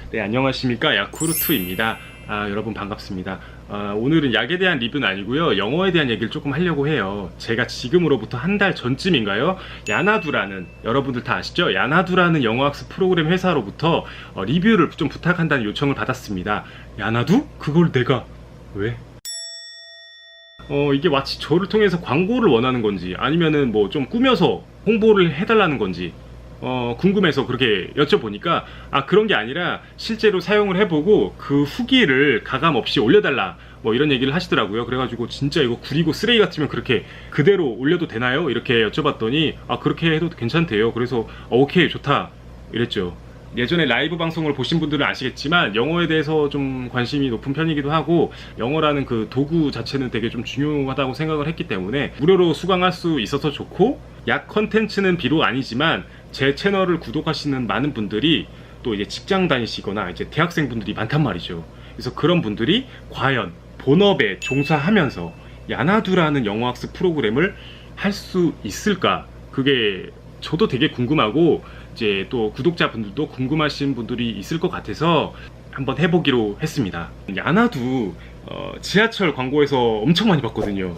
네, 안녕하십니까. 야쿠르트입니다. 여러분 반갑습니다. 오늘은 약에 대한 리뷰는 아니고요. 영어에 대한 얘기를 조금 하려고 해요. 제가 지금으로부터 한 달 전쯤인가요? 야나두라는, 여러분들 다 아시죠? 야나두라는 영어학습 프로그램 회사로부터 리뷰를 좀 부탁한다는 요청을 받았습니다. 야나두? 그걸 내가 왜? 이게 마치 저를 통해서 광고를 원하는 건지 아니면은 뭐 좀 꾸며서 홍보를 해달라는 건지 궁금해서 그렇게 여쭤보니까 그런 게 아니라 실제로 사용을 해보고 그 후기를 가감없이 올려달라 뭐 이런 얘기를 하시더라고요. 그래가지고 진짜 이거 구리고 쓰레기 같으면 그렇게 그대로 올려도 되나요? 이렇게 여쭤봤더니 그렇게 해도 괜찮대요. 그래서 오케이 좋다 이랬죠. 예전에 라이브 방송을 보신 분들은 아시겠지만 영어에 대해서 좀 관심이 높은 편이기도 하고 영어라는 그 도구 자체는 되게 좀 중요하다고 생각을 했기 때문에 무료로 수강할 수 있어서 좋고, 약 컨텐츠는 비록 아니지만 제 채널을 구독하시는 많은 분들이 또 이제 직장 다니시거나 이제 대학생 분들이 많단 말이죠. 그래서 그런 분들이 과연 본업에 종사하면서 야나두라는 영어학습 프로그램을 할 수 있을까? 그게 저도 되게 궁금하고 이제 또 구독자분들도 궁금하신 분들이 있을 것 같아서 한번 해보기로 했습니다. 야나두 지하철 광고에서 엄청 많이 봤거든요.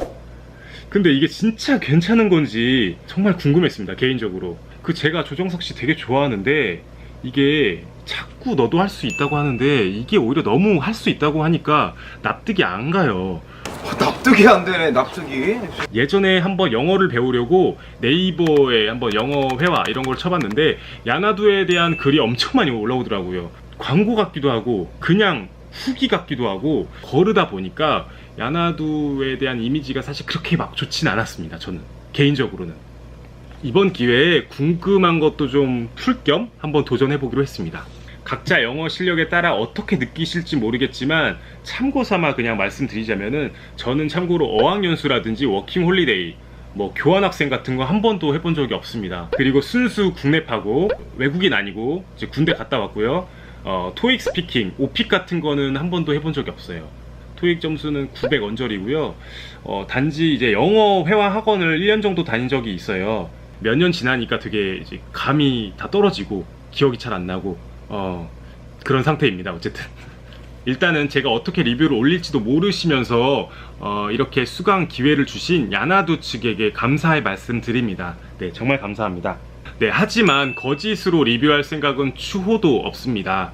근데 이게 진짜 괜찮은 건지 정말 궁금했습니다, 개인적으로. 제가 조정석 씨 되게 좋아하는데 이게 자꾸 너도 할 수 있다고 하는데 이게 오히려 너무 할 수 있다고 하니까 납득이 안 가요. 납득이 안 되네, 납득이. 예전에 한번 영어를 배우려고 네이버에 한번 영어 회화 이런 걸 쳐봤는데 야나두에 대한 글이 엄청 많이 올라오더라고요. 광고 같기도 하고 그냥 후기 같기도 하고, 거르다 보니까 야나두에 대한 이미지가 사실 그렇게 막 좋진 않았습니다, 저는 개인적으로는. 이번 기회에 궁금한 것도 좀 풀 겸 한번 도전해보기로 했습니다. 각자 영어 실력에 따라 어떻게 느끼실지 모르겠지만 참고 삼아 그냥 말씀드리자면은, 저는 참고로 어학연수라든지 워킹홀리데이, 뭐 교환학생 같은 거 한 번도 해본 적이 없습니다. 그리고 순수 국내파고 외국인 아니고 이제 군대 갔다 왔고요. 토익 스피킹, 오픽 같은 거는 한 번도 해본 적이 없어요. 토익 점수는 900 언저리고요. 단지 이제 영어 회화 학원을 1년 정도 다닌 적이 있어요. 몇 년 지나니까 되게 이제 감이 다 떨어지고 기억이 잘 안 나고 그런 상태입니다. 어쨌든 일단은 제가 어떻게 리뷰를 올릴지도 모르시면서 이렇게 수강 기회를 주신 야나두 측에게 감사의 말씀 드립니다. 네, 정말 감사합니다. 네, 하지만 거짓으로 리뷰할 생각은 추호도 없습니다.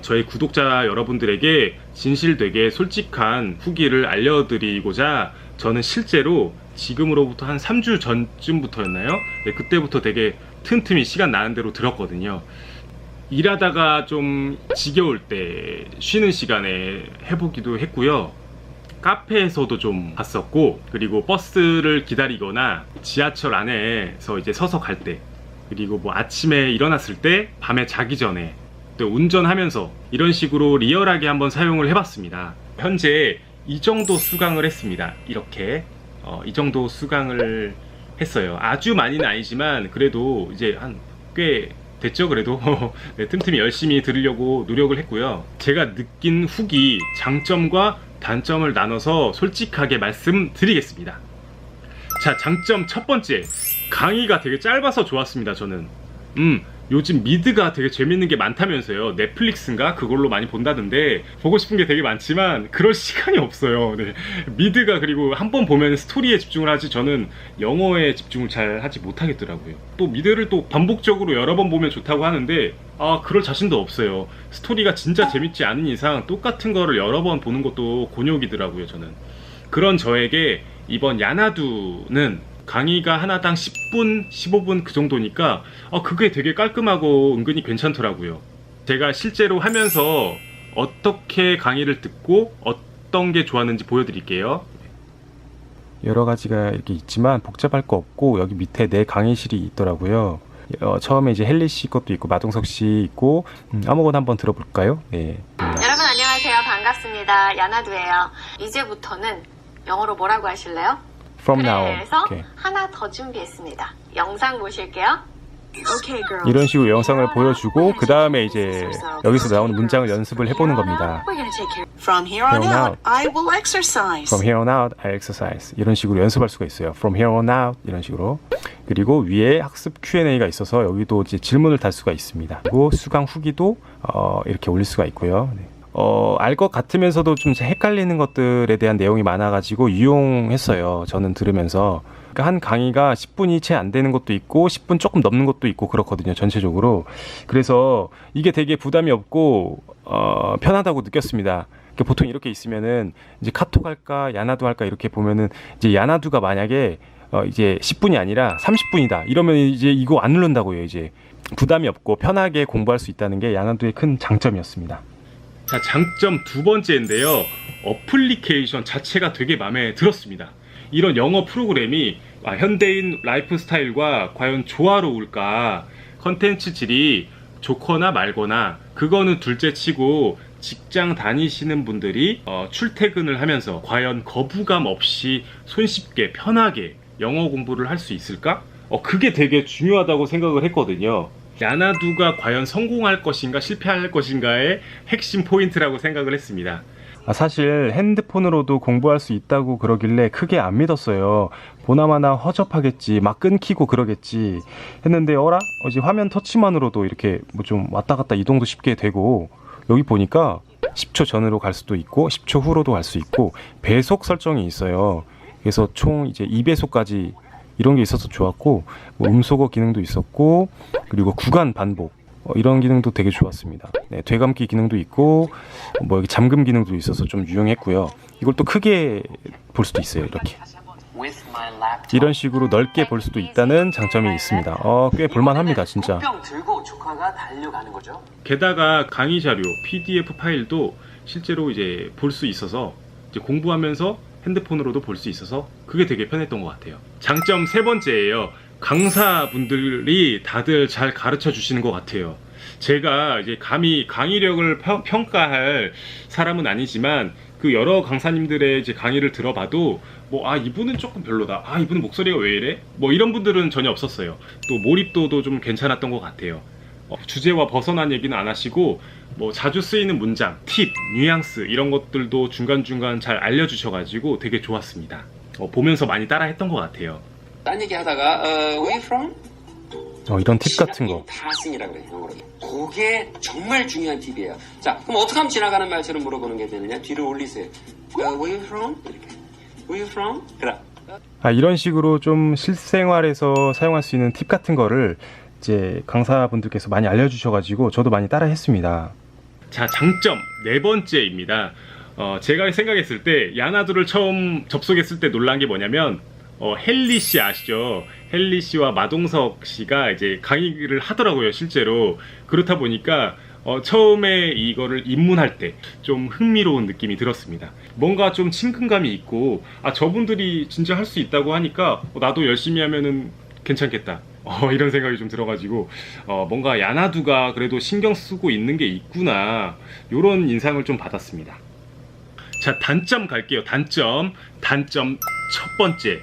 저희 구독자 여러분들에게 진실되게 솔직한 후기를 알려드리고자 저는 실제로 지금으로부터 한 3주 전쯤부터였나요? 네, 그때부터 되게 틈틈이 시간 나는 대로 들었거든요. 일하다가 좀 지겨울 때 쉬는 시간에 해보기도 했고요. 카페에서도 좀 봤었고, 그리고 버스를 기다리거나 지하철 안에서 이제 서서 갈 때, 그리고 뭐 아침에 일어났을 때, 밤에 자기 전에, 또 운전하면서 이런 식으로 리얼하게 한번 사용을 해봤습니다. 현재 이 정도 수강을 했습니다. 이렇게 이 정도 수강을 했어요. 아주 많이는 아니지만 그래도 이제 한 꽤 됐죠. 그래도 네, 틈틈이 열심히 들으려고 노력을 했고요. 제가 느낀 후기, 장점과 단점을 나눠서 솔직하게 말씀드리겠습니다. 자, 장점 첫 번째, 강의가 되게 짧아서 좋았습니다. 저는 요즘 미드가 되게 재밌는 게 많다면서요. 넷플릭스인가? 그걸로 많이 본다던데 보고 싶은 게 되게 많지만 그럴 시간이 없어요. 네. 미드가, 그리고 한 번 보면 스토리에 집중을 하지 저는 영어에 집중을 잘 하지 못하겠더라고요. 또 미드를 또 반복적으로 여러 번 보면 좋다고 하는데 그럴 자신도 없어요. 스토리가 진짜 재밌지 않은 이상 똑같은 거를 여러 번 보는 것도 곤욕이더라고요, 저는. 그런 저에게 이번 야나두는 강의가 하나당 10분, 15분 그 정도니까 그게 되게 깔끔하고 은근히 괜찮더라고요. 제가 실제로 하면서 어떻게 강의를 듣고 어떤 게 좋았는지 보여드릴게요. 여러 가지가 이렇게 있지만 복잡할 거 없고, 여기 밑에 내 강의실이 있더라고요. 처음에 이제 헨리 씨 것도 있고 마동석 씨 있고, 아무거나 한번 들어볼까요? 네. 여러분 안녕하세요. 반갑습니다. 야나두예요. 이제부터는 영어로 뭐라고 하실래요? From now on. 그래서 오케이. 하나 더 준비했습니다. 영상 보실게요. 이런 식으로 영상을 보여주고 그 다음에 이제 여기서 나오는 문장을 연습을 해보는 겁니다. From here on out, I will exercise. From here on out, I exercise. 이런 식으로 연습할 수가 있어요. From here on out 이런 식으로. 그리고 위에 학습 Q&A가 있어서 여기도 이제 질문을 달 수가 있습니다. 그리고 수강 후기도 이렇게 올릴 수가 있고요. 네. 알 것 같으면서도 좀 헷갈리는 것들에 대한 내용이 많아가지고 유용했어요. 저는 들으면서. 그러니까 한 강의가 10분이 채 안 되는 것도 있고 10분 조금 넘는 것도 있고 그렇거든요. 전체적으로. 그래서 이게 되게 부담이 없고 편하다고 느꼈습니다. 그러니까 보통 이렇게 있으면은 이제 카톡 할까 야나두 할까 이렇게 보면은 이제 야나두가 만약에 이제 10분이 아니라 30분이다 이러면 이제 이거 안 누른다고요. 이제 부담이 없고 편하게 공부할 수 있다는 게 야나두의 큰 장점이었습니다. 자, 장점 두 번째인데요. 어플리케이션 자체가 되게 마음에 들었습니다. 이런 영어 프로그램이 현대인 라이프 스타일과 과연 조화로울까? 컨텐츠 질이 좋거나 말거나 그거는 둘째 치고 직장 다니시는 분들이 출퇴근을 하면서 과연 거부감 없이 손쉽게 편하게 영어 공부를 할 수 있을까? 그게 되게 중요하다고 생각을 했거든요. 야나두가 과연 성공할 것인가 실패할 것인가의 핵심 포인트라고 생각을 했습니다. 사실 핸드폰으로도 공부할 수 있다고 그러길래 크게 안 믿었어요. 보나마나 허접하겠지, 막 끊기고 그러겠지 했는데 어제 화면 터치만으로도 이렇게 뭐 좀 왔다 갔다 이동도 쉽게 되고 여기 보니까 10초 전으로 갈 수도 있고 10초 후로도 갈 수 있고 배속 설정이 있어요. 그래서 총 이제 2배속까지 이런 게 있어서 좋았고 뭐 음소거 기능도 있었고 그리고 구간 반복 이런 기능도 되게 좋았습니다. 네, 되감기 기능도 있고 뭐 여기 잠금 기능도 있어서 좀 유용했고요. 이걸 또 크게 볼 수도 있어요. 이렇게 이런 식으로 넓게 볼 수도 있다는 장점이 있습니다. 꽤 볼만합니다, 진짜. 들고 조카가 달려가는 거죠. 게다가 강의 자료, PDF 파일도 실제로 이제 볼 수 있어서 이제 공부하면서 핸드폰으로도 볼 수 있어서 그게 되게 편했던 것 같아요. 장점 세 번째예요. 강사분들이 다들 잘 가르쳐 주시는 것 같아요. 제가 이제 감히 강의력을 평가할 사람은 아니지만 그 여러 강사님들의 이제 강의를 들어봐도 이분은 조금 별로다. 이분은 목소리가 왜 이래? 이런 분들은 전혀 없었어요. 또 몰입도도 좀 괜찮았던 것 같아요. 주제와 벗어난 얘기는 안 하시고 자주 쓰이는 문장, 팁, 뉘앙스 이런 것들도 중간중간 잘 알려주셔가지고 되게 좋았습니다. 보면서 많이 따라 했던 것 같아요. 딴 얘기 하다가 where from? 이런 팁 같은 거. passing이라고 그래요, 영어로. 그게 정말 중요한 팁이에요. 자, 그럼 어떻게 하면 지나가는 말처럼 물어보는 게 되느냐? 뒤를 올리세요. where you from? 이렇게. where you from? 그래. 이런 식으로 좀 실생활에서 사용할 수 있는 팁 같은 거를 이제 강사분들께서 많이 알려주셔가지고 저도 많이 따라 했습니다. 자, 장점 네 번째입니다. 제가 생각했을 때 야나두를 처음 접속했을 때 놀란 게 뭐냐면 헨리 씨 아시죠? 헨리 씨와 마동석 씨가 이제 강의를 하더라고요, 실제로. 그렇다 보니까 처음에 이거를 입문할 때 좀 흥미로운 느낌이 들었습니다. 뭔가 좀 친근감이 있고 저분들이 진짜 할 수 있다고 하니까 나도 열심히 하면은 괜찮겠다. 이런 생각이 좀 들어가지고 뭔가 야나두가 그래도 신경 쓰고 있는 게 있구나 이런 인상을 좀 받았습니다. 자, 단점 갈게요. 단점 첫 번째,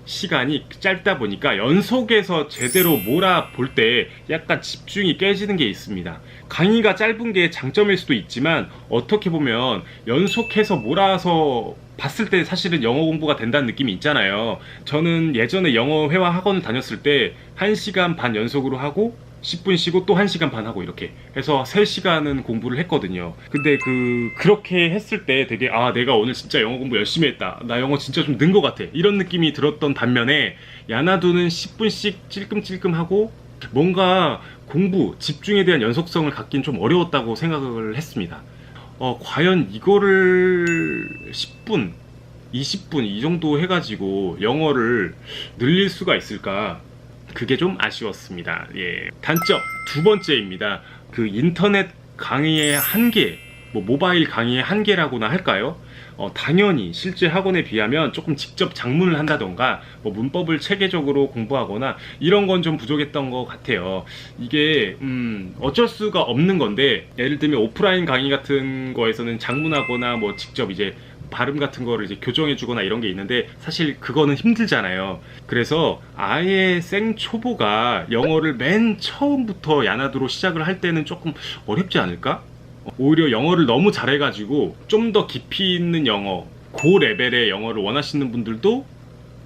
시간이 짧다 보니까 연속해서 제대로 몰아볼 때 약간 집중이 깨지는 게 있습니다. 강의가 짧은 게 장점일 수도 있지만 어떻게 보면 연속해서 몰아서 봤을 때 사실은 영어 공부가 된다는 느낌이 있잖아요. 저는 예전에 영어 회화 학원을 다녔을 때 1시간 반 연속으로 하고 10분 쉬고 또 1시간 반 하고 이렇게 해서 3시간은 공부를 했거든요. 근데 그렇게 했을 때 되게 내가 오늘 진짜 영어 공부 열심히 했다. 나 영어 진짜 좀 는 것 같아. 이런 느낌이 들었던 반면에 야나두는 10분씩 찔끔찔끔 하고 뭔가 공부, 집중에 대한 연속성을 갖긴 좀 어려웠다고 생각을 했습니다. 과연 이거를 10분, 20분 이 정도 해가지고 영어를 늘릴 수가 있을까? 그게 좀 아쉬웠습니다. 예. 단점 두 번째입니다. 인터넷 강의의 한계, 모바일 강의의 한계라고나 할까요? 당연히 실제 학원에 비하면 조금 직접 작문을 한다던가 문법을 체계적으로 공부하거나 이런 건 좀 부족했던 것 같아요. 이게 어쩔 수가 없는 건데 예를 들면 오프라인 강의 같은 거에서는 작문하거나 직접 이제 발음 같은 거를 이제 교정해주거나 이런 게 있는데 사실 그거는 힘들잖아요. 그래서 아예 생초보가 영어를 맨 처음부터 야나두로 시작을 할 때는 조금 어렵지 않을까? 오히려 영어를 너무 잘해가지고 좀 더 깊이 있는 영어, 고 레벨의 영어를 원하시는 분들도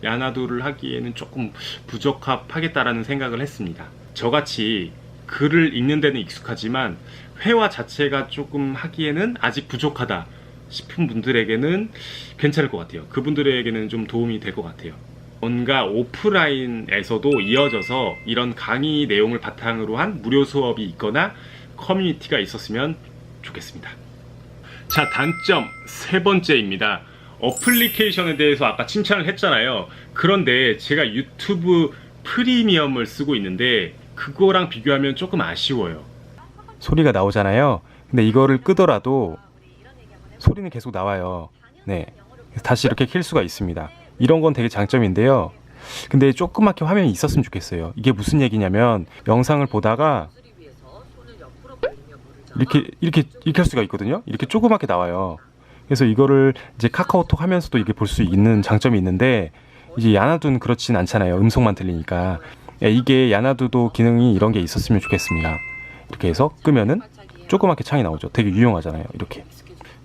야나두를 하기에는 조금 부적합하겠다라는 생각을 했습니다. 저같이 글을 읽는 데는 익숙하지만 회화 자체가 조금 하기에는 아직 부족하다 싶은 분들에게는 괜찮을 것 같아요. 그분들에게는 좀 도움이 될 것 같아요. 뭔가 오프라인에서도 이어져서 이런 강의 내용을 바탕으로 한 무료 수업이 있거나 커뮤니티가 있었으면 좋겠습니다. 자, 단점 세 번째입니다. 어플리케이션에 대해서 아까 칭찬을 했잖아요. 그런데 제가 유튜브 프리미엄을 쓰고 있는데 그거랑 비교하면 조금 아쉬워요. 소리가 나오잖아요. 근데 이거를 끄더라도 소리는 계속 나와요. 네, 다시 이렇게 킬 수가 있습니다. 이런 건 되게 장점인데요. 근데 조그맣게 화면이 있었으면 좋겠어요. 이게 무슨 얘기냐면 영상을 보다가 이렇게 할 수가 있거든요. 이렇게 조그맣게 나와요. 그래서 이거를 이제 카카오톡 하면서도 이게 볼 수 있는 장점이 있는데 이제 야나두는 그렇진 않잖아요. 음성만 들리니까. 이게 야나두도 기능이 이런 게 있었으면 좋겠습니다. 이렇게 해서 끄면은 조그맣게 창이 나오죠. 되게 유용하잖아요. 이렇게.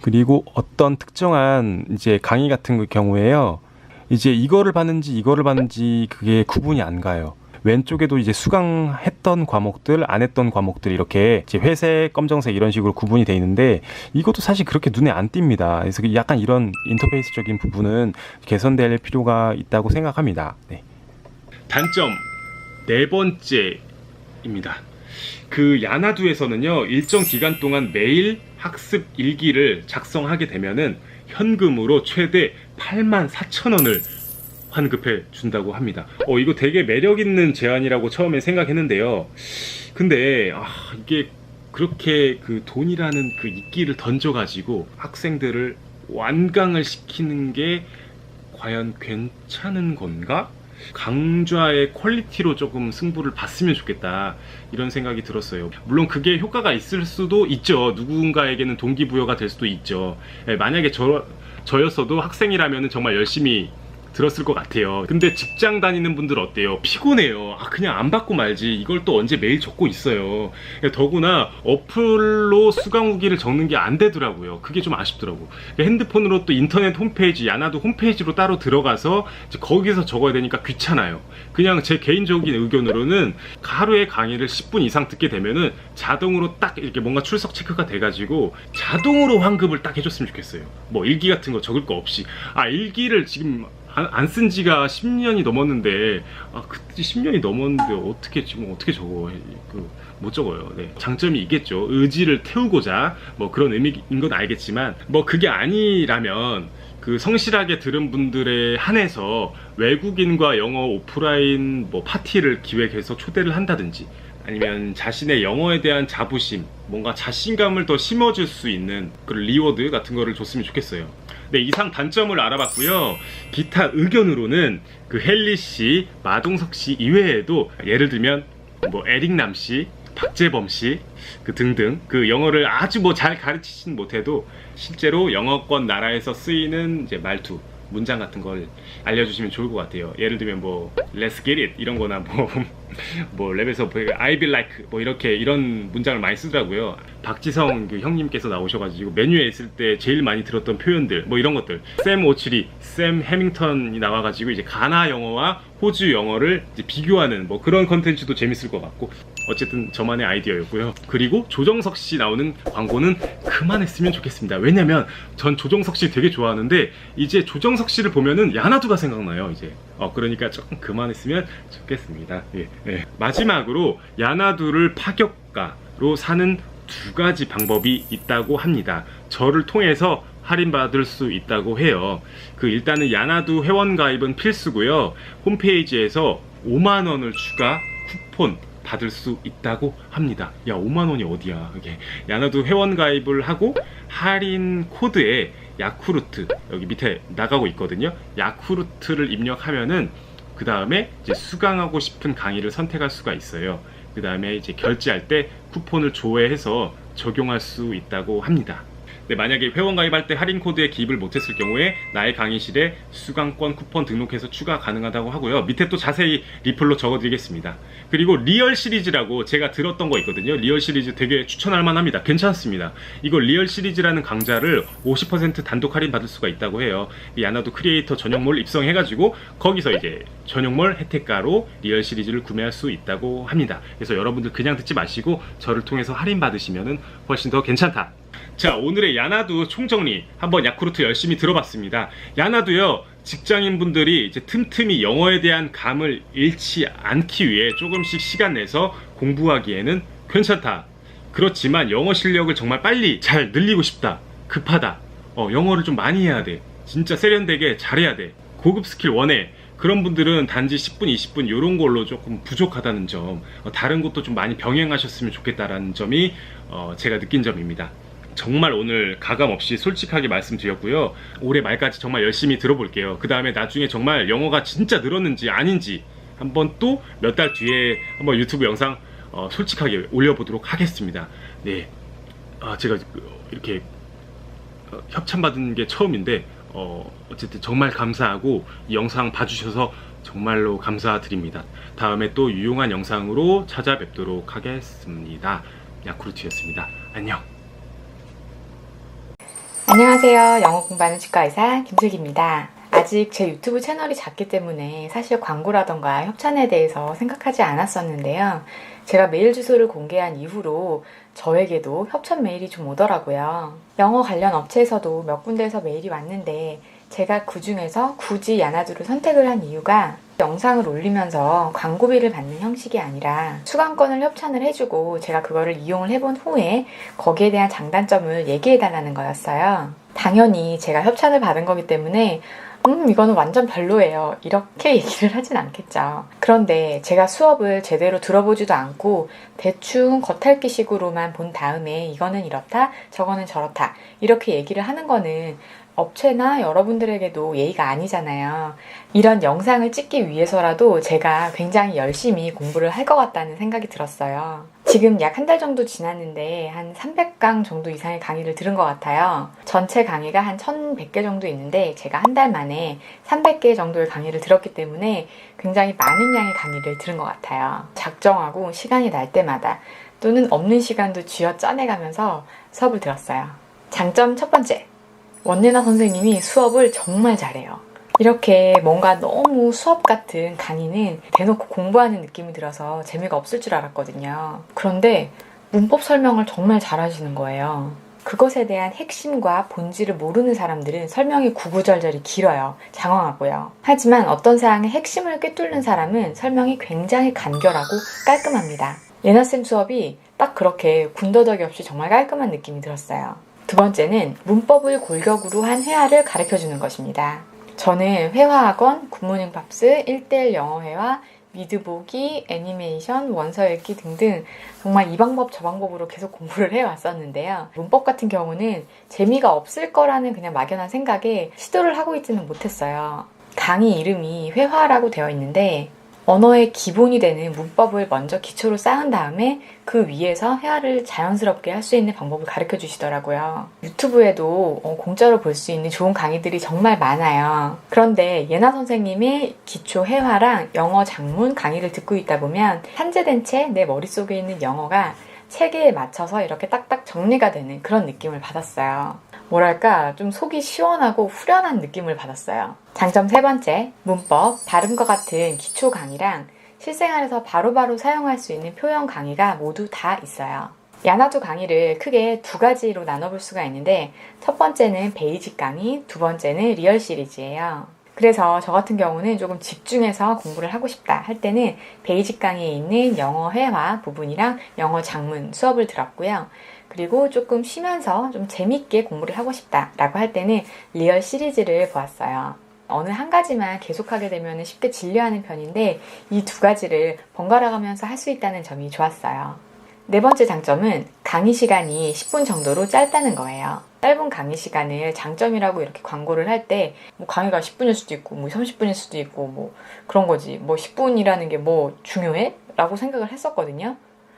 그리고 어떤 특정한 이제 강의 같은 경우에요. 이제 이거를 봤는지 그게 구분이 안 가요. 왼쪽에도 이제 수강했던 과목들, 안 했던 과목들 이렇게 이제 회색, 검정색 이런 식으로 구분이 돼 있는데 이것도 사실 그렇게 눈에 안 띕니다. 그래서 약간 이런 인터페이스적인 부분은 개선될 필요가 있다고 생각합니다. 네. 단점 네 번째입니다. 그 야나두에서는요, 일정 기간 동안 매일 학습 일기를 작성하게 되면은 현금으로 최대 84,000원을 환급해 준다고 합니다. 이거 되게 매력 있는 제안이라고 처음에 생각했는데요. 근데 이게 그렇게 그 돈이라는 그 이끼를 던져가지고 학생들을 완강을 시키는 게 과연 괜찮은 건가? 강좌의 퀄리티로 조금 승부를 봤으면 좋겠다 이런 생각이 들었어요. 물론 그게 효과가 있을 수도 있죠. 누군가에게는 동기부여가 될 수도 있죠. 만약에 저였어도 학생이라면 정말 열심히 들었을 것 같아요. 근데 직장 다니는 분들 어때요? 피곤해요. 그냥 안 받고 말지. 이걸 또 언제 매일 적고 있어요. 더구나 어플로 수강 후기를 적는 게 안 되더라고요. 그게 좀 아쉽더라고. 핸드폰으로 또 인터넷 홈페이지, 야나두 홈페이지로 따로 들어가서 거기서 적어야 되니까 귀찮아요. 그냥 제 개인적인 의견으로는 하루에 강의를 10분 이상 듣게 되면은 자동으로 딱 이렇게 뭔가 출석 체크가 돼가지고 자동으로 환급을 딱 해줬으면 좋겠어요. 뭐 일기 같은 거 적을 거 없이. 일기를 지금 안 쓴 지가 10년이 넘었는데 그때 10년이 넘었는데 어떻게 적어? 못 적어요. 네. 장점이 있겠죠. 의지를 태우고자 뭐 그런 의미인 건 알겠지만 뭐 그게 아니라면 그 성실하게 들은 분들에 한해서 외국인과 영어 오프라인 뭐 파티를 기획해서 초대를 한다든지 아니면 자신의 영어에 대한 자부심, 뭔가 자신감을 더 심어줄 수 있는 그런 리워드 같은 거를 줬으면 좋겠어요. 네, 이상 단점을 알아봤고요. 기타 의견으로는 그 헨리 씨, 마동석 씨 이외에도 예를 들면 뭐 에릭남 씨, 박재범 씨 등등 그 영어를 아주 뭐 잘 가르치진 못해도 실제로 영어권 나라에서 쓰이는 이제 말투, 문장 같은 걸 알려주시면 좋을 것 같아요. 예를 들면 뭐 Let's get it 이런 거나 뭐 랩에서 I be like 뭐 이런 문장을 많이 쓰더라고요. 박지성 그 형님께서 나오셔가지고 메뉴에 있을 때 제일 많이 들었던 표현들 뭐 이런 것들, 샘 오츠리, 샘 해밍턴이 나와가지고 이제 가나 영어와 호주 영어를 이제 비교하는 뭐 그런 컨텐츠도 재밌을 것 같고, 어쨌든 저만의 아이디어였고요. 그리고 조정석 씨 나오는 광고는 그만했으면 좋겠습니다. 왜냐면 전 조정석 씨 되게 좋아하는데 이제 조정석 씨를 보면은 야나두가 생각나요. 이제 그러니까 조금 그만했으면 좋겠습니다. 예. 마지막으로 야나두를 파격가로 사는 두 가지 방법이 있다고 합니다. 저를 통해서 할인받을 수 있다고 해요. 일단은 야나두 회원 가입은 필수고요. 홈페이지에서 5만원을 추가 쿠폰 받을 수 있다고 합니다. 야, 5만원이 어디야? 이게 야나두 회원 가입을 하고 할인 코드에 야쿠르트 여기 밑에 나가고 있거든요. 야쿠르트를 입력하면은 그 다음에 이제 수강하고 싶은 강의를 선택할 수가 있어요. 그 다음에 이제 결제할 때 쿠폰을 조회해서 적용할 수 있다고 합니다. 네, 만약에 회원 가입할 때 할인 코드에 기입을 못했을 경우에 나의 강의실에 수강권 쿠폰 등록해서 추가 가능하다고 하고요. 밑에 또 자세히 리플로 적어드리겠습니다. 그리고 리얼 시리즈라고 제가 들었던 거 있거든요. 리얼 시리즈 되게 추천할 만합니다. 괜찮습니다. 이거 리얼 시리즈라는 강좌를 50% 단독 할인 받을 수가 있다고 해요. 이 야나두 크리에이터 전용몰 입성해가지고 거기서 이제 전용몰 혜택가로 리얼 시리즈를 구매할 수 있다고 합니다. 그래서 여러분들 그냥 듣지 마시고 저를 통해서 할인 받으시면은 훨씬 더 괜찮다. 자, 오늘의 야나두 총정리 한번 야쿠르트 열심히 들어봤습니다. 야나두요, 직장인분들이 이제 틈틈이 영어에 대한 감을 잃지 않기 위해 조금씩 시간 내서 공부하기에는 괜찮다. 그렇지만 영어 실력을 정말 빨리 잘 늘리고 싶다, 급하다, 영어를 좀 많이 해야 돼, 진짜 세련되게 잘해야 돼, 고급 스킬 원해, 그런 분들은 단지 10분, 20분 이런 걸로 조금 부족하다는 점, 다른 것도 좀 많이 병행하셨으면 좋겠다라는 점이 제가 느낀 점입니다. 정말 오늘 가감없이 솔직하게 말씀드렸고요. 올해 말까지 정말 열심히 들어볼게요. 그 다음에 나중에 정말 영어가 진짜 늘었는지 아닌지 한번 또 몇 달 뒤에 한번 유튜브 영상 솔직하게 올려보도록 하겠습니다. 네, 제가 이렇게 협찬받은 게 처음인데 어쨌든 정말 감사하고 이 영상 봐주셔서 정말로 감사드립니다. 다음에 또 유용한 영상으로 찾아뵙도록 하겠습니다. 야쿠르트였습니다. 안녕. 안녕하세요. 영어 공부하는 치과의사 김슬기입니다. 아직 제 유튜브 채널이 작기 때문에 사실 광고라던가 협찬에 대해서 생각하지 않았었는데요. 제가 메일 주소를 공개한 이후로 저에게도 협찬 메일이 좀 오더라고요. 영어 관련 업체에서도 몇 군데에서 메일이 왔는데 제가 그 중에서 굳이 야나두를 선택을 한 이유가 영상을 올리면서 광고비를 받는 형식이 아니라 수강권을 협찬을 해주고 제가 그거를 이용을 해본 후에 거기에 대한 장단점을 얘기해달라는 거였어요. 당연히 제가 협찬을 받은 거기 때문에 이거는 완전 별로예요, 이렇게 얘기를 하진 않겠죠. 그런데 제가 수업을 제대로 들어보지도 않고 대충 겉핥기식으로만 본 다음에 이거는 이렇다, 저거는 저렇다 이렇게 얘기를 하는 거는 업체나 여러분들에게도 예의가 아니잖아요. 이런 영상을 찍기 위해서라도 제가 굉장히 열심히 공부를 할 것 같다는 생각이 들었어요. 지금 약 한 달 정도 지났는데 한 300강 정도 이상의 강의를 들은 것 같아요. 전체 강의가 한 1100개 정도 있는데 제가 한 달 만에 300개 정도의 강의를 들었기 때문에 굉장히 많은 양의 강의를 들은 것 같아요. 작정하고 시간이 날 때마다 또는 없는 시간도 쥐어 짜내가면서 수업을 들었어요. 장점 첫 번째, 원예나 선생님이 수업을 정말 잘해요. 이렇게 뭔가 너무 수업 같은 강의는 대놓고 공부하는 느낌이 들어서 재미가 없을 줄 알았거든요. 그런데 문법 설명을 정말 잘하시는 거예요. 그것에 대한 핵심과 본질을 모르는 사람들은 설명이 구구절절이 길어요. 장황하고요. 하지만 어떤 사항의 핵심을 꿰뚫는 사람은 설명이 굉장히 간결하고 깔끔합니다. 예나쌤 수업이 딱 그렇게 군더더기 없이 정말 깔끔한 느낌이 들었어요. 두 번째는 문법을 골격으로 한 회화를 가르쳐주는 것입니다. 저는 회화학원, 굿모닝 팝스, 1:1 영어회화, 미드보기, 애니메이션, 원서 읽기 등등 정말 이 방법 저 방법으로 계속 공부를 해왔었는데요. 문법 같은 경우는 재미가 없을 거라는 그냥 막연한 생각에 시도를 하고 있지는 못했어요. 강의 이름이 회화라고 되어 있는데 언어의 기본이 되는 문법을 먼저 기초로 쌓은 다음에 그 위에서 회화를 자연스럽게 할 수 있는 방법을 가르쳐 주시더라고요. 유튜브에도 공짜로 볼 수 있는 좋은 강의들이 정말 많아요. 그런데 예나 선생님의 기초 회화랑 영어 장문 강의를 듣고 있다 보면 산재된 채 내 머릿속에 있는 영어가 체계에 맞춰서 이렇게 딱딱 정리가 되는 그런 느낌을 받았어요. 뭐랄까 좀 속이 시원하고 후련한 느낌을 받았어요. 장점 세 번째, 문법, 발음과 같은 기초 강의랑 실생활에서 바로바로 사용할 수 있는 표현 강의가 모두 다 있어요. 야나두 강의를 크게 두 가지로 나눠볼 수가 있는데 첫 번째는 베이직 강의, 두 번째는 리얼 시리즈예요. 그래서 저 같은 경우는 조금 집중해서 공부를 하고 싶다 할 때는 베이직 강의에 있는 영어 회화 부분이랑 영어 장문 수업을 들었고요. 그리고 조금 쉬면서 좀 재밌게 공부를 하고 싶다라고 할 때는 리얼 시리즈를 보았어요. 어느 한 가지만 계속하게 되면 쉽게 질려하는 편인데 이 두 가지를 번갈아 가면서 할 수 있다는 점이 좋았어요. 네 번째 장점은 강의 시간이 10분 정도로 짧다는 거예요. 짧은 강의 시간을 장점이라고 이렇게 광고를 할 때 뭐 강의가 10분일 수도 있고 뭐 30분일 수도 있고 뭐 그런 거지 뭐 10분이라는 게 뭐 중요해? 라고 생각을 했었거든요.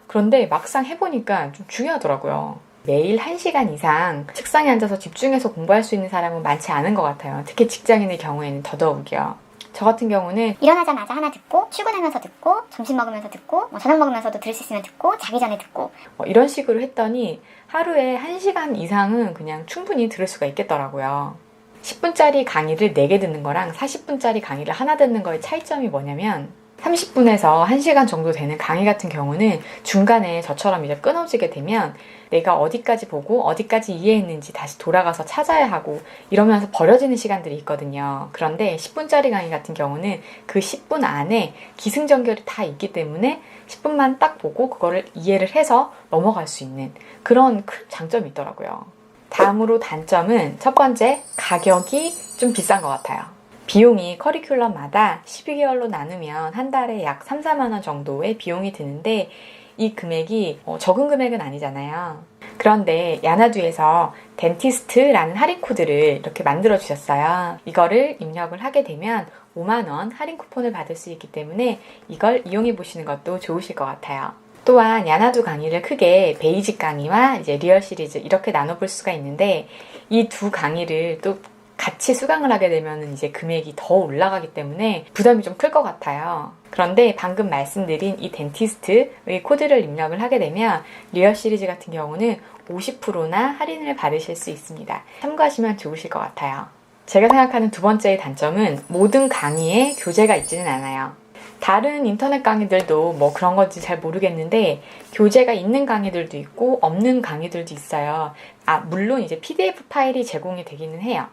그런데 막상 해보니까 좀 중요하더라고요. 매일 1시간 이상 책상에 앉아서 집중해서 공부할 수 있는 사람은 많지 않은 것 같아요. 특히 직장인의 경우에는 더더욱이요. 저 같은 경우는 일어나자마자 하나 듣고, 출근하면서 듣고, 점심 먹으면서 듣고, 저녁 먹으면서도 들을 수 있으면 듣고, 자기 전에 듣고. 이런 식으로 했더니 하루에 1시간 이상은 그냥 충분히 들을 수가 있겠더라고요. 10분짜리 강의를 4개 듣는 거랑 40분짜리 강의를 하나 듣는 거의 차이점이 뭐냐면 30분에서 1시간 정도 되는 강의 같은 경우는 중간에 저처럼 이제 끊어지게 되면 내가 어디까지 보고 어디까지 이해했는지 다시 돌아가서 찾아야 하고 이러면서 버려지는 시간들이 있거든요. 그런데 10분짜리 강의 같은 경우는 그 10분 안에 기승전결이 다 있기 때문에 10분만 딱 보고 그거를 이해를 해서 넘어갈 수 있는 그런 큰 장점이 있더라고요. 다음으로 단점은 첫 번째, 가격이 좀 비싼 것 같아요. 비용이 커리큘럼마다 12개월로 나누면 한 달에 약 3, 4만 원 정도의 비용이 드는데 이 금액이 적은 금액은 아니잖아요. 그런데 야나두에서 덴티스트라는 할인 코드를 이렇게 만들어 주셨어요. 이거를 입력을 하게 되면 5만 원 할인 쿠폰을 받을 수 있기 때문에 이걸 이용해 보시는 것도 좋으실 것 같아요. 또한 야나두 강의를 크게 베이직 강의와 이제 리얼 시리즈 이렇게 나눠볼 수가 있는데 이 두 강의를 또 같이 수강을 하게 되면 이제 금액이 더 올라가기 때문에 부담이 좀 클 것 같아요. 그런데 방금 말씀드린 이 덴티스트의 코드를 입력을 하게 되면 리얼 시리즈 같은 경우는 50%나 할인을 받으실 수 있습니다. 참고하시면 좋으실 것 같아요. 제가 생각하는 두 번째의 단점은 모든 강의에 교재가 있지는 않아요. 다른 인터넷 강의들도 뭐 그런 건지 잘 모르겠는데 교재가 있는 강의들도 있고 없는 강의들도 있어요. 물론 이제 PDF 파일이 제공이 되기는 해요.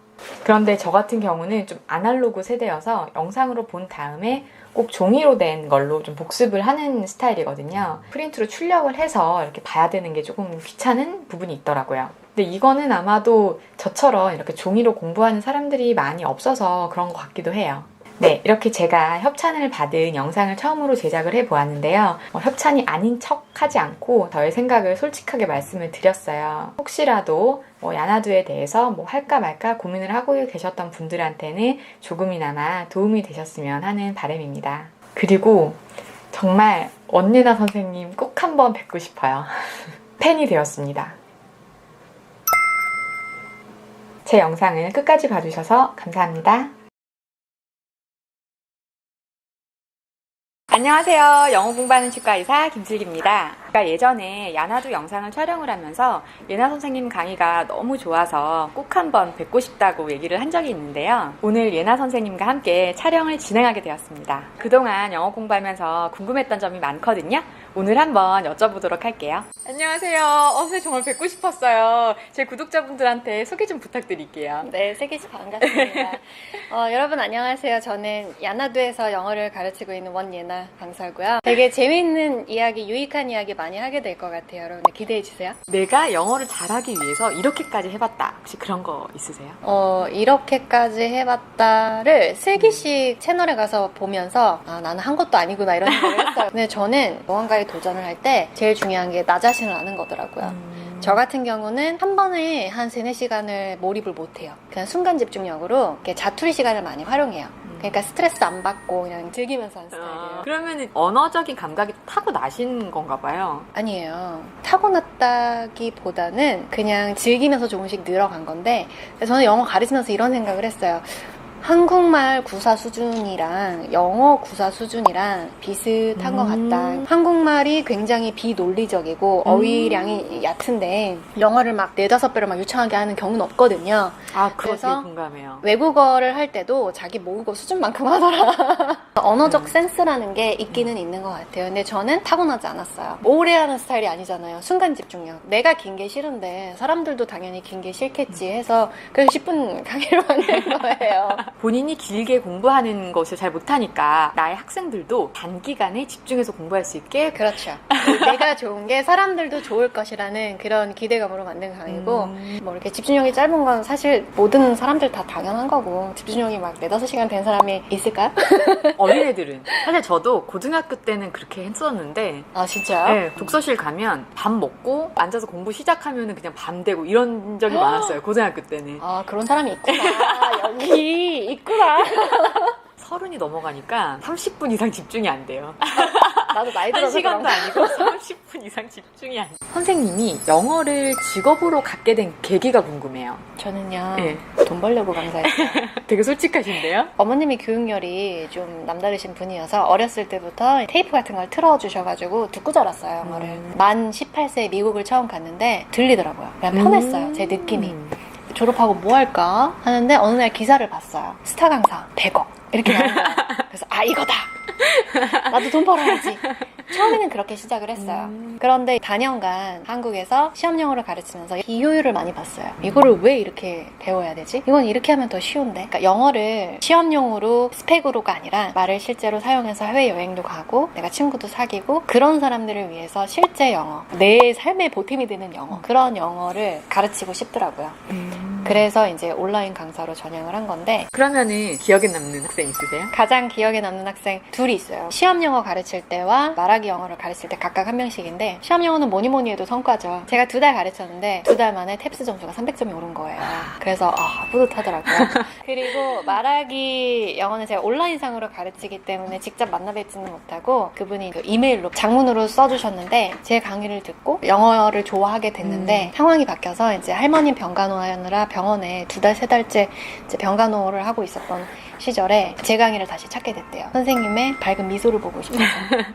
그런데 저 같은 경우는 좀 아날로그 세대여서 영상으로 본 다음에 꼭 종이로 된 걸로 좀 복습을 하는 스타일이거든요. 프린트로 출력을 해서 이렇게 봐야 되는 게 조금 귀찮은 부분이 있더라고요. 근데 이거는 아마도 저처럼 이렇게 종이로 공부하는 사람들이 많이 없어서 그런 것 같기도 해요. 네, 이렇게 제가 협찬을 받은 영상을 처음으로 제작을 해보았는데요. 협찬이 아닌 척 하지 않고 저의 생각을 솔직하게 말씀을 드렸어요. 혹시라도 야나두에 대해서 할까 말까 고민을 하고 계셨던 분들한테는 조금이나마 도움이 되셨으면 하는 바람입니다. 그리고 정말 원예나 선생님 꼭 한번 뵙고 싶어요. 팬이 되었습니다. 제 영상을 끝까지 봐주셔서 감사합니다. 안녕하세요. 영어 공부하는 치과의사 김슬기입니다. 제가 예전에 야나두 영상을 촬영을 하면서 예나 선생님 강의가 너무 좋아서 꼭 한번 뵙고 싶다고 얘기를 한 적이 있는데요. 오늘 예나 선생님과 함께 촬영을 진행하게 되었습니다. 그동안 영어 공부하면서 궁금했던 점이 많거든요. 오늘 한번 여쭤보도록 할게요. 안녕하세요. 선생님 정말 뵙고 싶었어요. 제 구독자분들한테 소개 좀 부탁드릴게요. 네, 세기씨 반갑습니다. 여러분 안녕하세요. 저는 야나두에서 영어를 가르치고 있는 원예나 강사고요. 되게 재미있는 이야기, 유익한 이야기 많이 하게 될 것 같아요. 여러분들 기대해 주세요. 내가 영어를 잘하기 위해서 이렇게까지 해봤다. 혹시 그런 거 있으세요? 이렇게까지 해봤다를 슬기씨 채널에 가서 보면서 나는 한 것도 아니구나 이런 생각을 했어요. 근데 저는 무언가에 도전을 할 때 제일 중요한 게 나 자신을 아는 거더라고요. 저 같은 경우는 한 번에 한 3, 4시간을 몰입을 못해요. 그냥 순간 집중력으로 이렇게 자투리 시간을 많이 활용해요. 그러니까 스트레스 안 받고 그냥 즐기면서 하는 스타일이에요. 그러면 언어적인 감각이 타고나신 건가 봐요. 아니에요. 타고났다기보다는 그냥 즐기면서 조금씩 늘어간 건데 저는 영어 가르치면서 이런 생각을 했어요. 한국말 구사 수준이랑 영어 구사 수준이랑 비슷한 것 같다. 한국말이 굉장히 비논리적이고 어휘량이 얕은데 영어를 막 4-5배로 막 유창하게 하는 경우는 없거든요. 그래서 공감해요. 외국어를 할 때도 자기 모국어 수준만큼 하더라. 언어적 센스라는 게 있기는 있는 것 같아요. 근데 저는 타고나지 않았어요. 오래 하는 스타일이 아니잖아요. 순간 집중력. 내가 긴 게 싫은데 사람들도 당연히 긴 게 싫겠지 해서 그래서 10분 강의를 만든 거예요. 본인이 길게 공부하는 것을 잘 못하니까 나의 학생들도 단기간에 집중해서 공부할 수 있게. 그렇죠. 내가 좋은 게 사람들도 좋을 것이라는 그런 기대감으로 만든 강의고 뭐 이렇게 집중력이 짧은 건 사실 모든 사람들 다 당연한 거고 집중력이 막 4-5시간 된 사람이 있을까요? 어린애들은 사실 저도 고등학교 때는 그렇게 했었는데 아 진짜요? 네, 독서실 가면 밥 먹고 앉아서 공부 시작하면 그냥 밤 되고 이런 적이 많았어요. 고등학교 때는. 아 그런 사람이 있구나. 여기 있구나. 30이 넘어가니까 30분 이상 집중이 안 돼요. 나도 나이 들어서 1시간도 아니고 30분 이상 집중이 아니고. 선생님이 영어를 직업으로 갖게 된 계기가 궁금해요. 저는요, 네. 돈 벌려고 강사했어요. 되게 솔직하신데요? 어머님이 교육열이 좀 남다르신 분이어서 어렸을 때부터 테이프 같은 걸 틀어주셔가지고 듣고 자랐어요, 영어를. 만 18세에 미국을 처음 갔는데 들리더라고요. 그냥 편했어요, 제 느낌이. 졸업하고 뭐 할까 하는데 어느 날 기사를 봤어요. 스타 강사 100억 이렇게 나온 거예요. 그래서 아, 이거다. 나도 돈 벌어야지. 처음에는 그렇게 시작을 했어요. 그런데 4년간 한국에서 시험 영어를 가르치면서 비효율을 많이 봤어요. 이거를 왜 이렇게 배워야 되지? 이건 이렇게 하면 더 쉬운데. 그러니까 영어를 시험용으로 스펙으로가 아니라 말을 실제로 사용해서 해외여행도 가고 내가 친구도 사귀고 그런 사람들을 위해서 실제 영어, 내 삶에 보탬이 되는 영어, 그런 영어를 가르치고 싶더라고요. 그래서 이제 온라인 강사로 전향을 한 건데, 그러면은 기억에 남는 학생 있으세요? 가장 기억에 남는 학생 둘이 있어요. 시험 영어 가르칠 때와 말하기 영어를 가르칠 때 각각 한 명씩인데, 시험 영어는 뭐니 해도 성과죠. 제가 2달 가르쳤는데 2달 만에 탭스 점수가 300점이 오른 거예요. 그래서 뿌듯하더라고요. 그리고 말하기 영어는 제가 온라인상으로 가르치기 때문에 직접 만나 뵙지는 못하고 그분이 그 이메일로 장문으로 써주셨는데 제 강의를 듣고 영어를 좋아하게 됐는데 상황이 바뀌어서 이제 할머님 병간호 하느라 병원에 2달, 3달째 이제 병간호를 하고 있었던 시절에 제 강의를 다시 찾게 됐대요. 선생님의 밝은 미소를 보고 싶어서.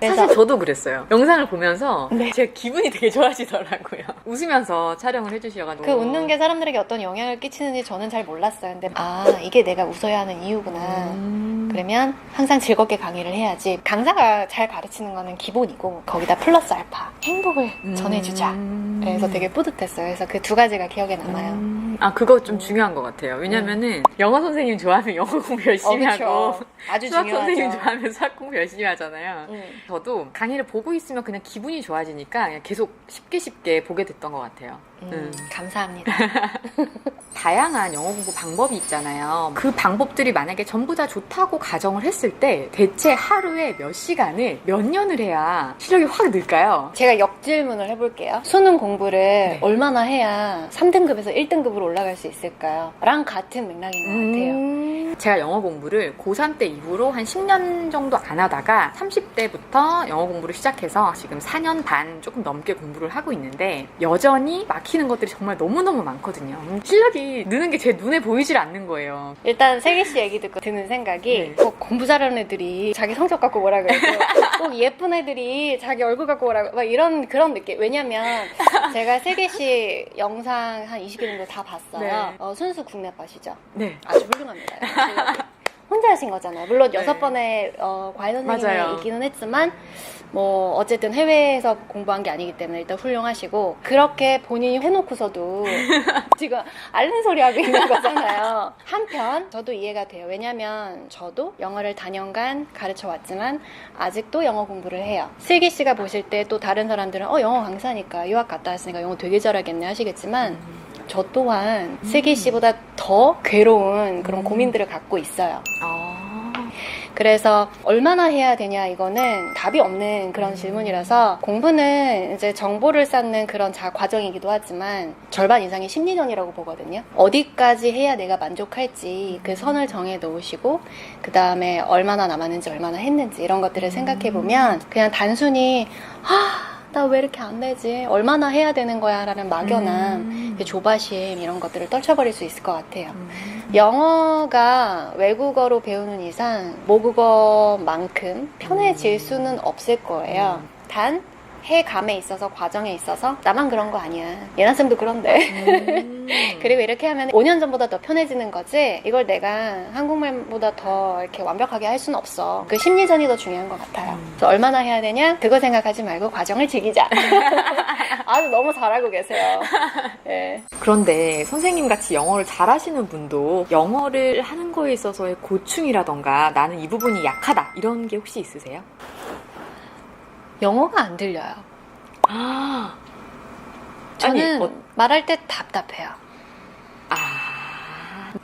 그래서 사실 저도 그랬어요. 영상을 보면서 네. 제 기분이 되게 좋아지더라고요. 웃으면서 촬영을 해주셔가지고. 그 웃는 게 사람들에게 어떤 영향을 끼치는지 저는 잘 몰랐어요. 근데 이게 내가 웃어야 하는 이유구나. 그러면 항상 즐겁게 강의를 해야지. 강사가 잘 가르치는 거는 기본이고 거기다 플러스 알파 행복을 전해주자. 그래서 되게 뿌듯했어요. 그래서 그 2가지가 기억에 남아요. 그거 좀 중요한 것 같아요. 왜냐면은 영어 선생님 좋아하면 영어 공부 열심히 그쵸. 하고 아주 수학 중요하죠. 선생님 좋아하면 수학 공부 열심히 하잖아요. 저도 강의를 보고 있으면 그냥 기분이 좋아지니까 그냥 계속 쉽게 보게 됐던 것 같아요. 감사합니다. 다양한 영어 공부 방법이 있잖아요. 그 방법들이 만약에 전부 다 좋다고 가정을 했을 때 대체 하루에 몇 시간을 몇 년을 해야 실력이 확 늘까요? 제가 역질문을 해볼게요. 수능 공부를 얼마나 해야 3등급에서 1등급으로 올라갈 수 있을까요? 랑 같은 맥락인 것 같아요. 제가 영어 공부를 고3 때 이후로 한 10년 정도 안 하다가 30대부터 영어 공부를 시작해서 지금 4년 반 조금 넘게 공부를 하고 있는데 여전히 막히는 것들이 정말 너무너무 많거든요. 실력이 느는 게 제 눈에 보이질 않는 거예요. 일단 세기씨 얘기 듣고 드는 생각이 꼭 공부 잘하는 애들이 자기 성적 갖고 뭐라 그러고 꼭 예쁜 애들이 자기 얼굴 갖고 뭐라고 막 이런 그런 느낌. 왜냐면 제가 세기씨 영상 한 20개 정도 다 봤어요. 순수 국내파시죠? 네. 아주 훌륭합니다. 혼자 하신 거잖아요. 물론 네. 6번의 과외 선생님이 맞아요. 있기는 했지만 뭐 어쨌든 해외에서 공부한 게 아니기 때문에 일단 훌륭하시고 그렇게 본인이 해놓고서도 지금 앓는 소리 하고 있는 거잖아요. 한편 저도 이해가 돼요. 왜냐면 저도 영어를 4년간 가르쳐 왔지만 아직도 영어 공부를 해요. 슬기 씨가 보실 때 또 다른 사람들은 영어 강사니까 유학 갔다 왔으니까 영어 되게 잘하겠네 하시겠지만 저 또한 슬기 씨보다 더 괴로운 그런 고민들을 갖고 있어요. 그래서 얼마나 해야 되냐 이거는 답이 없는 그런 질문이라서 공부는 이제 정보를 쌓는 그런 과정이기도 하지만 절반 이상이 심리전이라고 보거든요. 어디까지 해야 내가 만족할지 그 선을 정해 놓으시고 그 다음에 얼마나 남았는지 얼마나 했는지 이런 것들을 생각해 보면 그냥 단순히 나 왜 이렇게 안 되지? 얼마나 해야 되는 거야? 라는 막연함, 조바심 이런 것들을 떨쳐버릴 수 있을 것 같아요. 영어가 외국어로 배우는 이상 모국어만큼 편해질 수는 없을 거예요. 단 해감에 있어서 과정에 있어서 나만 그런 거 아니야. 예나쌤도 그런데. 그리고 이렇게 하면 5년 전보다 더 편해지는 거지 이걸 내가 한국말보다 더 이렇게 완벽하게 할 수는 없어. 그 심리전이 더 중요한 것 같아요. 그래서 얼마나 해야 되냐? 그거 생각하지 말고 과정을 즐기자. 아주 너무 잘하고 계세요. 네. 그런데 선생님 같이 영어를 잘하시는 분도 영어를 하는 거에 있어서의 고충이라던가 나는 이 부분이 약하다 이런 게 혹시 있으세요? 영어가 안 들려요. 저는 말할 때 답답해요.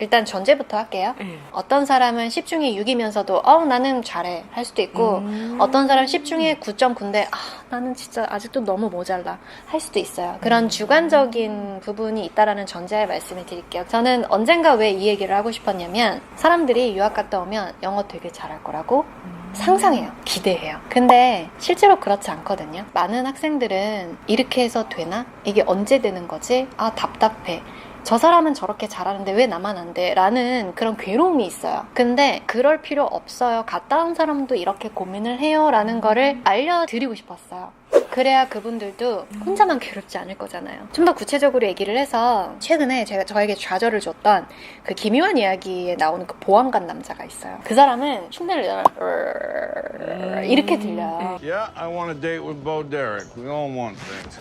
일단 전제부터 할게요. 어떤 사람은 10중에 6이면서도 나는 잘해 할 수도 있고 어떤 사람은 10중에 9.9인데 나는 진짜 아직도 너무 모자라 할 수도 있어요. 그런 주관적인 부분이 있다라는 전제에 말씀을 드릴게요. 저는 언젠가 왜 이 얘기를 하고 싶었냐면 사람들이 유학 갔다 오면 영어 되게 잘할 거라고 상상해요. 기대해요. 근데 실제로 그렇지 않거든요. 많은 학생들은 이렇게 해서 되나? 이게 언제 되는 거지? 아, 답답해. 저 사람은 저렇게 잘하는데 왜 나만 안 돼? 라는 그런 괴로움이 있어요. 근데 그럴 필요 없어요. 갔다 온 사람도 이렇게 고민을 해요. 라는 거를 알려드리고 싶었어요. 그래야 그분들도 혼자만 괴롭지 않을 거잖아요. 좀 더 구체적으로 얘기를 해서 최근에 제가 저에게 좌절을 줬던 그 김요한 이야기에 나오는 그 보안관 남자가 있어요. 그 사람은 흉내를 이렇게 들려요. Yeah, I want a date with Bo Derek. We all want things.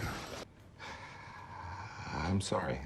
I'm sorry.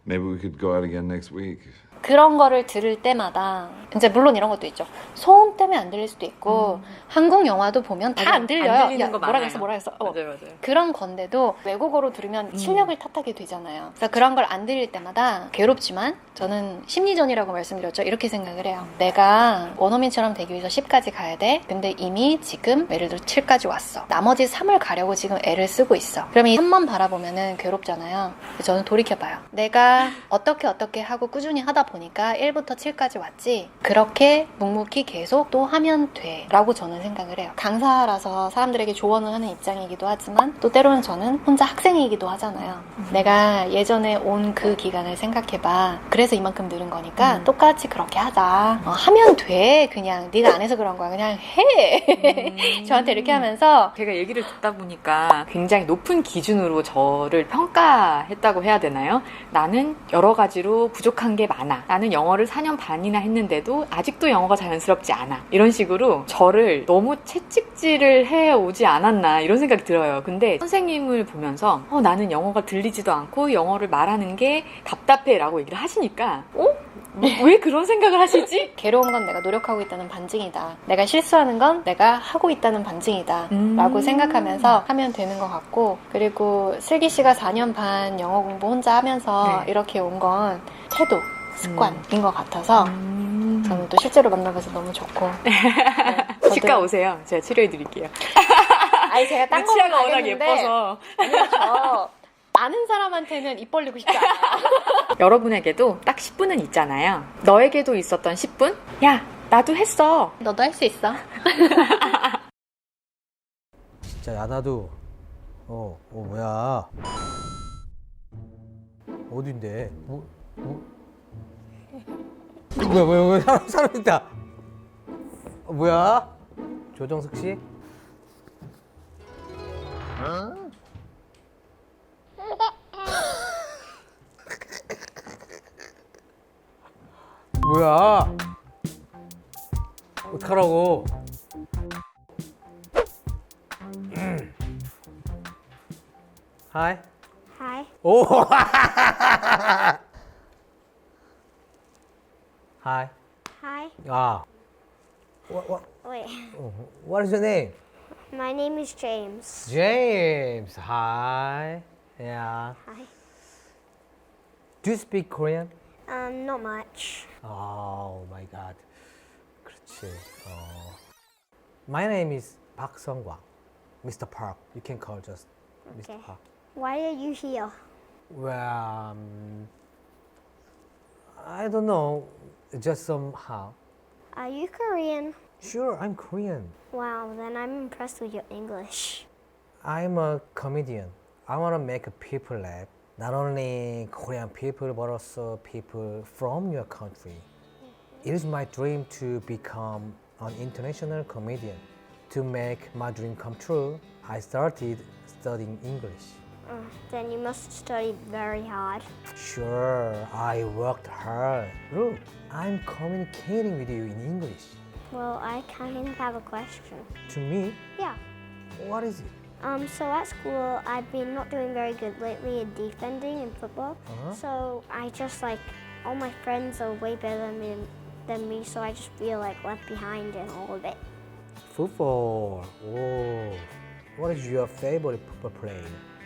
Maybe we could go out again next week. 그런 거를 들을 때마다 이제 물론 이런 것도 있죠. 소음 때문에 안 들릴 수도 있고 한국 영화도 보면 다 안 들려요. 안 들리는 야, 거 뭐라 많아요. 그랬어. 맞아요. 그런 건데도 외국어로 들으면 실력을 탓하게 되잖아요. 그래서 그런 걸 안 들릴 때마다 괴롭지만 저는 심리전이라고 말씀드렸죠. 이렇게 생각을 해요. 내가 원어민처럼 되기 위해서 10까지 가야 돼. 근데 이미 지금 예를 들어 7까지 왔어. 나머지 3을 가려고 지금 애를 쓰고 있어. 그러면 이 3만 바라보면은 괴롭잖아요. 저는 돌이켜봐요. 내가 어떻게 하고 꾸준히 하다 보니까 1부터 7까지 왔지. 그렇게 묵묵히 계속 또 하면 돼. 라고 저는 생각을 해요. 강사라서 사람들에게 조언을 하는 입장이기도 하지만 또 때로는 저는 혼자 학생이기도 하잖아요. 내가 예전에 온 그 기간을 생각해봐. 그래서 이만큼 늘은 거니까 똑같이 그렇게 하자. 하면 돼. 그냥 네가 안 해서 그런 거야. 그냥 해. 저한테 이렇게 하면서 제가 얘기를 듣다 보니까 굉장히 높은 기준으로 저를 평가했다고 해야 되나요? 나는 여러 가지로 부족한 게 많아. 나는 영어를 4년 반이나 했는데도 아직도 영어가 자연스럽지 않아. 이런 식으로 저를 너무 채찍질을 해오지 않았나 이런 생각이 들어요. 근데 선생님을 보면서 나는 영어가 들리지도 않고 영어를 말하는 게 답답해 라고 얘기를 하시니까 왜 그런 생각을 하시지? 괴로운 건 내가 노력하고 있다는 반증이다. 내가 실수하는 건 내가 하고 있다는 반증이다. 라고 생각하면서 하면 되는 것 같고, 그리고 슬기 씨가 4년 반 영어 공부 혼자 하면서 이렇게 온 건 태도, 습관인 것 같아서 저는 또 실제로 만나봐서 너무 좋고. 네, 치과 오세요. 제가 치료해드릴게요. 아니 제가 딴 거는 치아가 워낙 알겠는데 예뻐서. 아니요, 저 아는 사람한테는 입 벌리고 싶지 않아요. 여러분에게도 딱 10분은 있잖아요. 너에게도 있었던 10분? 야, 나도 했어. 너도 할 수 있어. 진짜 야나도 뭐야 어딘데 뭐야 사람 있다. 뭐야 조정석 씨? 뭐야 어떡하라고. Hi. Hi. 오. Hi. Hi. Wait. What is your name? My name is James. James. Hi. Yeah. Hi. Do you speak Korean? Not much. Oh my God. 그렇지. My name is Park Sung-kwang. Mr. Park. You can call just Okay. Mr. Park. Why are you here? Well, I don't know. Just somehow. Are you Korean? Sure, I'm Korean. Wow, then I'm impressed with your English. I'm a comedian. I want to make people laugh. Not only Korean people, but also people from your country. It is my dream to become an international comedian. To make my dream come true, I started studying English. Then you must study very hard. Sure, I worked hard. Look, I'm communicating with you in English. Well, I kind of have a question. To me, Yeah. what is it? So at school, I've been not doing very good lately in defending in football. So I just all my friends are way better than me, so I just feel left behind in all of it. Football. Oh, what is your favorite football player?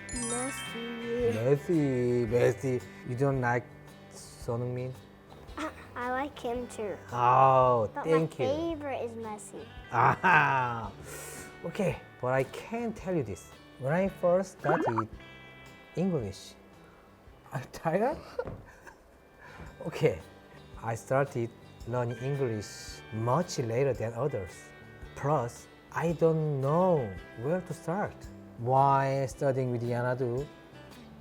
Messi. Messi. You don't like Son Heung-min? I like him too. Oh, But thank my you. favorite is Messi. Ah, okay, but I can tell you this. When I first studied English, I'm tired. Okay, I started learning English much later than others. Plus, I don't know where to start. While studying with Yanadu,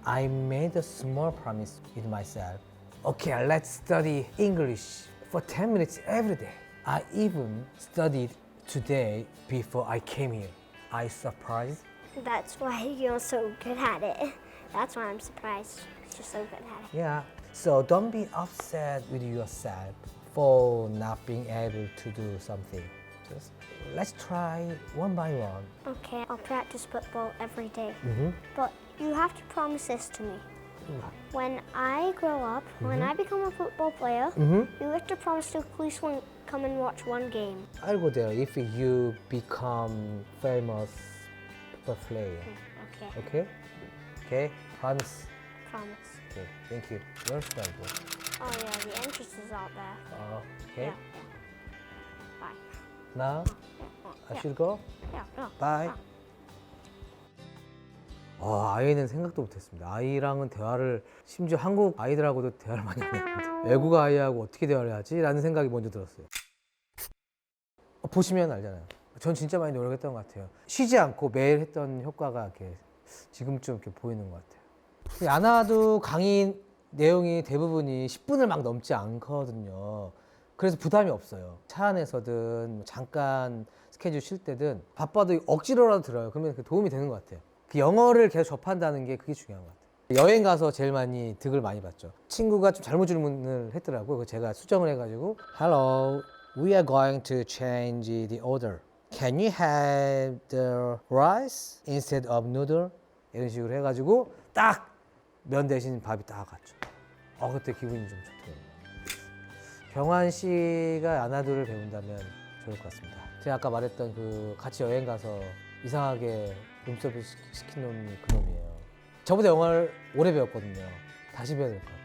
I made a small promise with myself. Okay, let's study English for 10 minutes every day. I even studied today before I came here. Are you surprised? That's why you're so good at it. That's why I'm surprised. You're so good at it. Yeah, so don't be upset with yourself for not being able to do something. Just let's try one by one. Okay, I'll practice football every day. Mm-hmm. But you have to promise this to me. When I grow up, when I become a football player, you have to promise to at least come and watch one game. I'll go there if you become famous football player. Okay, Okay? Okay? Promise. promise. Okay, thank you. Where's my book? Oh yeah, the entrance is out there. Okay. Yeah. Bye. Now I Yeah. should go. Yeah, no. Bye. 아이는 생각도 못했습니다. 아이랑은 대화를 심지어 한국 아이들하고도 대화를 많이 안 했는데 외국 아이하고 어떻게 대화를 하지? 라는 생각이 먼저 들었어요. 보시면 알잖아요. 전 진짜 많이 노력했던 것 같아요. 쉬지 않고 매일 했던 효과가 이렇게 지금쯤 이렇게 보이는 것 같아요. 야나두 강의 내용이 대부분이 10분을 막 넘지 않거든요. 그래서 부담이 없어요. 차 안에서든 잠깐 스케줄 쉴 때든 바빠도 억지로라도 들어요. 그러면 도움이 되는 것 같아요. 그 영어를 계속 접한다는 게 그게 중요한 것 같아요. 여행 가서 제일 많이 득을 많이 봤죠. 친구가 좀 잘못 질문을 했더라고요. 그래서 제가 수정을 해가지고 Hello, we are going to change the order. Can you have the rice instead of noodle? 이런 식으로 해가지고 딱 면 대신 밥이 딱 갔죠. 그때 기분이 좀 좋더라고요. 경환 씨가 야나두를 배운다면 좋을 것 같습니다. 제가 아까 말했던 그 같이 여행 가서 이상하게 룸서비스 시킨 놈이 그놈이에요. 저보다 영어를 오래 배웠거든요. 다시 배워야 될 것 같아요.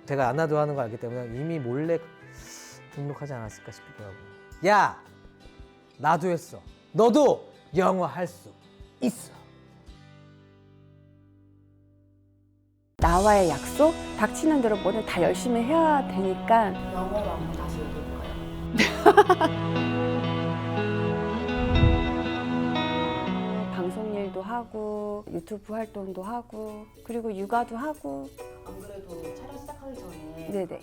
제가 야나두 하는 거 알기 때문에 이미 몰래 등록하지 않았을까 싶기도 하고. 야! 나도 했어. 너도 영어 할 수 있어. 나와의 약속, 닥치는 대로 뭐든 다 열심히 해야 되니까. 영어로 한번 다시 얘기해볼까요? 방송 일도 하고, 유튜브 활동도 하고, 그리고 육아도 하고. 안 그래도 촬영 시작하기 전에 네네.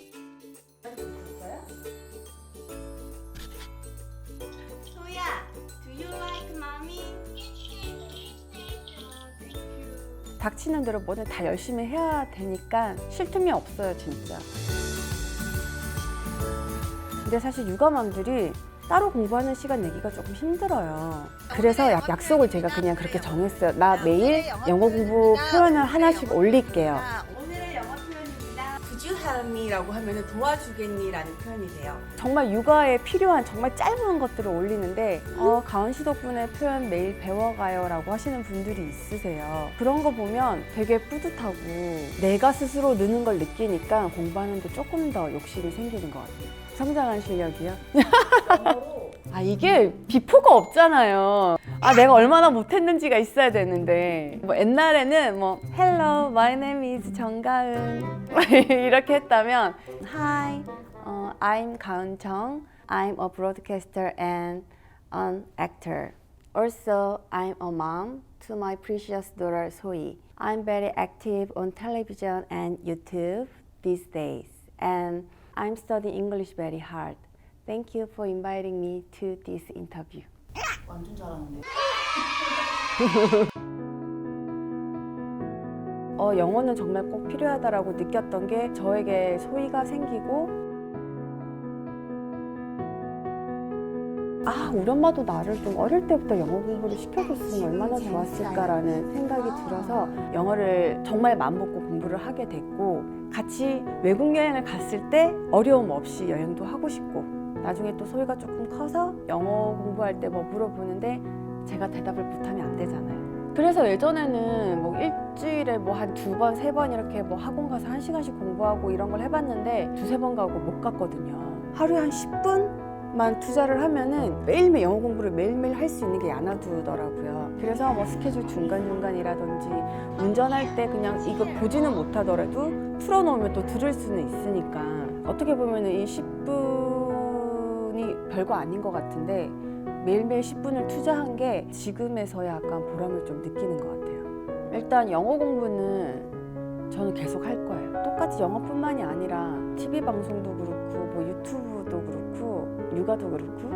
소야, do you like mommy? 닥치는 대로 뭐든 다 열심히 해야 되니까 쉴 틈이 없어요, 진짜. 근데 사실 육아맘들이 따로 공부하는 시간 내기가 조금 힘들어요. 그래서 약속을 제가 그냥 그렇게 정했어요. 나 매일 영어 공부 표현을 하나씩 올릴게요. 오늘의 영어 표현입니다. Could you help me라고 하면 도와주겠니라는 표현이 돼요. 정말 육아에 필요한 정말 짧은 것들을 올리는데 가은 씨 덕분에 표현 매일 배워가요 라고 하시는 분들이 있으세요. 그런 거 보면 되게 뿌듯하고 내가 스스로 느는 걸 느끼니까 공부하는데 조금 더 욕심이 생기는 것 같아요. 성장한 실력이요? 이게 비포가 없잖아요. 내가 얼마나 못했는지가 있어야 되는데 옛날에는 Hello, my name is 정가은 이렇게 했다면 Hi, I'm 가은정. I'm a broadcaster and an actor. Also, I'm a mom to my precious daughter Sohee. I'm very active on television and YouTube these days. And I'm studying English very hard. Thank you for inviting me to this interview. 완전 잘하는데. 영어는 정말 꼭 필요하다라고 느꼈던 게 저에게 소희가 생기고 우리 엄마도 나를 좀 어릴 때부터 영어 공부를 시켜줬으면 얼마나 좋았을까라는 생각이 들어서 영어를 정말 맘먹고 공부를 하게 됐고 같이 외국 여행을 갔을 때 어려움 없이 여행도 하고 싶고 나중에 또 소희가 조금 커서 영어 공부할 때 물어보는데 제가 대답을 못하면 안 되잖아요. 그래서 예전에는 일주일에 한 2번, 3번 이렇게 학원 가서 1시간씩 공부하고 이런 걸 해봤는데 2-3번 가고 못 갔거든요. 하루에 한 10분만 투자를 하면은 매일매일 영어 공부를 매일매일 할 수 있는 게 야나두더라고요. 그래서 스케줄 중간중간이라든지 운전할 때 그냥 이거 보지는 못하더라도 틀어놓으면 또 들을 수는 있으니까 어떻게 보면 이 10분 10분이 별거 아닌 것 같은데 매일매일 10분을 투자한 게 지금에서야 약간 보람을 좀 느끼는 것 같아요. 일단 영어 공부는 저는 계속 할 거예요. 똑같이 영어뿐만이 아니라 TV 방송도 그렇고 뭐 유튜브도 그렇고 육아도 그렇고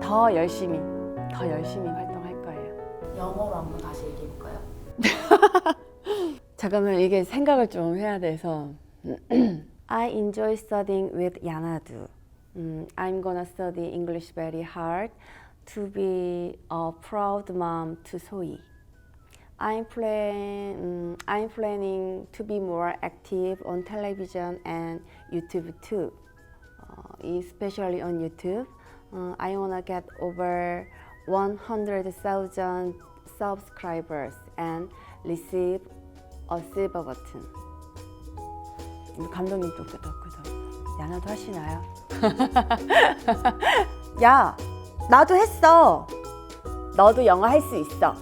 더 열심히 활동할 거예요. 영어로 한번 다시 얘기해볼까요? 잠깐만 이게 생각을 좀 해야 돼서 I enjoy studying with Yanadu. I'm gonna study English very hard to be a proud mom to Sohi. I'm planning to be more active on television and YouTube too. Especially on YouTube. I wanna get over 100,000 subscribers and receive a silver button. 감독님 또 그래서 야나도 하시나요? 야, 나도 했어. 너도 영어 할 수 있어.